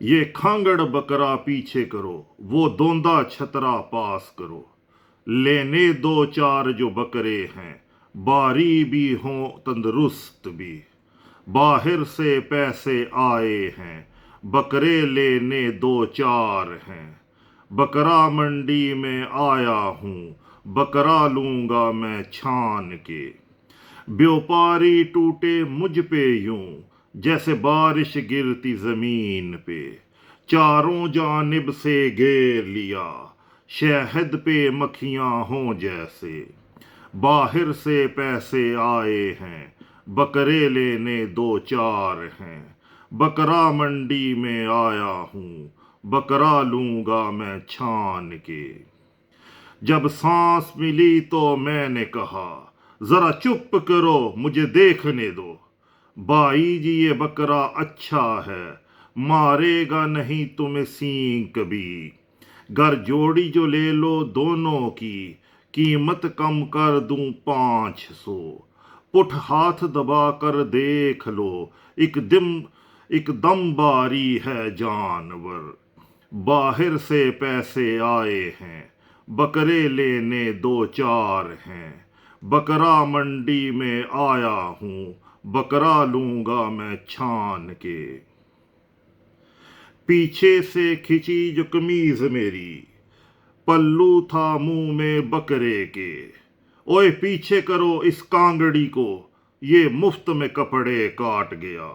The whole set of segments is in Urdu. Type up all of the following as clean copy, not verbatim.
یہ کھانگڑ بکرا پیچھے کرو، وہ دوندا چھترا پاس کرو۔ لینے دو چار جو بکرے ہیں، باری بھی ہوں تندرست بھی۔ باہر سے پیسے آئے ہیں، بکرے لینے دو چار ہیں۔ بکرا منڈی میں آیا ہوں، بکرا لوں گا میں چھان کے۔ بیوپاری ٹوٹے مجھ پہ یوں، جیسے بارش گرتی زمین پہ۔ چاروں جانب سے گھیر لیا، شہد پہ مکھیاں ہوں جیسے۔ باہر سے پیسے آئے ہیں، بکرے لینے دو چار ہیں۔ بکرا منڈی میں آیا ہوں، بکرا لوں گا میں چھان کے۔ جب سانس ملی تو میں نے کہا، ذرا چپ کرو مجھے دیکھنے دو۔ بھائی جی یہ بکرا اچھا ہے، مارے گا نہیں تمہیں سینگ کبھی۔ گر جوڑی جو لے لو دونوں کی، قیمت کم کر دوں 500۔ پٹھ ہاتھ دبا کر دیکھ لو، ایک دم باری ہے جانور۔ باہر سے پیسے آئے ہیں، بکرے لینے دو چار ہیں۔ بکرا منڈی میں آیا ہوں، بکرا لوں گا میں چھان کے۔ پیچھے سے کھچی جو قمیض میری، پلو تھا منہ میں بکرے کے۔ اوئے پیچھے کرو اس کانگڑی کو، یہ مفت میں کپڑے کاٹ گیا۔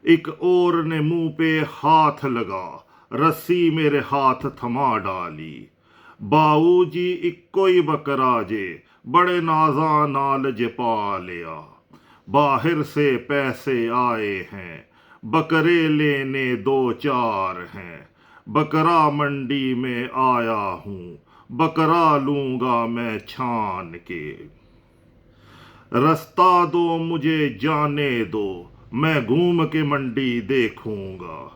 ایک اور نے منہ پہ ہاتھ لگا، رسی میرے ہاتھ تھما ڈالی۔ باؤ جی ایک کوئی بکرا جے، بڑے نازاں نال جے پا لیا۔ باہر سے پیسے آئے ہیں، بکرے لینے دو چار ہیں۔ بکرا منڈی میں آیا ہوں، بکرا لوں گا میں چھان کے۔ رستہ دو مجھے جانے دو، میں گھوم کے منڈی دیکھوں گا۔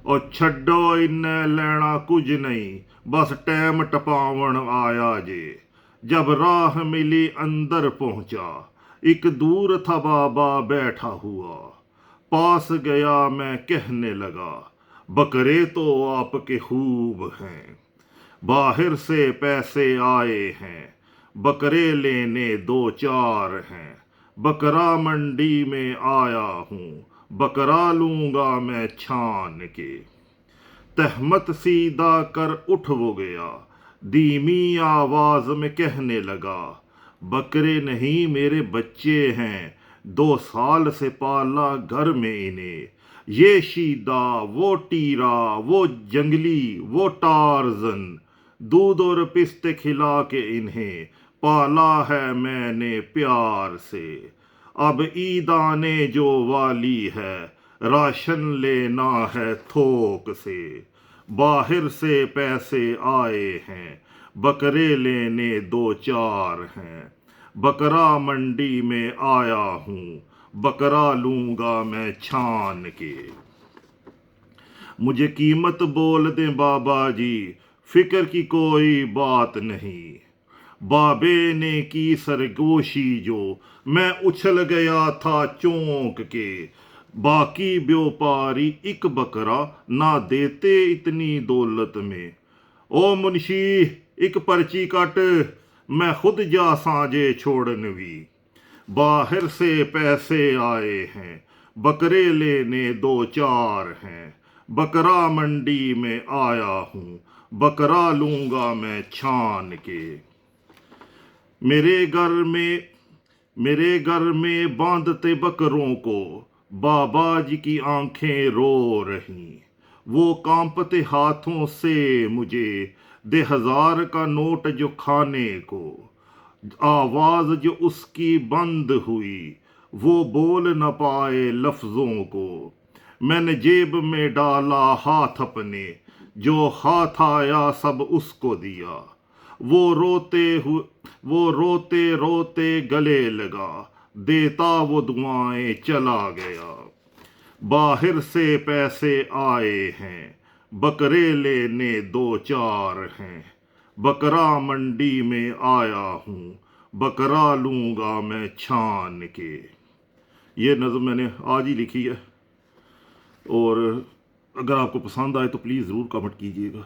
اور چھڈو انہیں لینا کچھ نہیں، بس ٹیم ٹپاون آیا جے۔ جب راہ ملی اندر پہنچا، ایک دور تھا بابا بیٹھا ہوا۔ پاس گیا میں کہنے لگا، بکرے تو آپ کے خوب ہیں۔ باہر سے پیسے آئے ہیں، بکرے لینے دو چار ہیں۔ بکرا منڈی میں آیا ہوں، بکرا لوں گا میں چھان کے۔ تہمت سیدھا کر اٹھ وہ گیا، دھیمی آواز میں کہنے لگا، بکرے نہیں میرے بچے ہیں، 2 سال سے پالا گھر میں انہیں۔ یہ شیدہ، وہ ٹیرا، وہ جنگلی، وہ ٹارزن، دودھ اور پستے کھلا کے انہیں پالا ہے میں نے پیار سے۔ اب عید آنے جو والی ہے، راشن لینا ہے تھوک سے۔ باہر سے پیسے آئے ہیں، بکرے لینے دو چار ہیں۔ بکرا منڈی میں آیا ہوں، بکرا لوں گا میں چھان کے۔ مجھے قیمت بول دیں بابا جی، فکر کی کوئی بات نہیں۔ بابے نے کی سرگوشی جو، میں اچھل گیا تھا چونک کے۔ باقی بیوپاری ایک بکرا نہ دیتے اتنی دولت میں۔ او منشی ایک پرچی کٹ، میں خود جا سانجے چھوڑنوی۔ باہر سے پیسے آئے ہیں، بکرے لینے دو چار ہیں۔ بکرا منڈی میں آیا ہوں، بکرا لوں گا میں چھان کے۔ میرے گھر میں باندھتے بکروں کو، بابا جی کی آنکھیں رو رہیں۔ وہ کانپتے ہاتھوں سے مجھے دے 1000 کا نوٹ جو کھانے کو۔ آواز جو اس کی بند ہوئی، وہ بول نہ پائے لفظوں کو۔ میں نے جیب میں ڈالا ہاتھ اپنے، جو ہاتھ آیا سب اس کو دیا۔ وہ روتے روتے گلے لگا، دیتا وہ دعائیں چلا گیا۔ باہر سے پیسے آئے ہیں، بکرے لینے دو چار ہیں۔ بکرا منڈی میں آیا ہوں، بکرا لوں گا میں چھان کے۔ یہ نظم میں نے آج ہی لکھی ہے، اور اگر آپ کو پسند آئے تو پلیز ضرور کمنٹ کیجیے گا.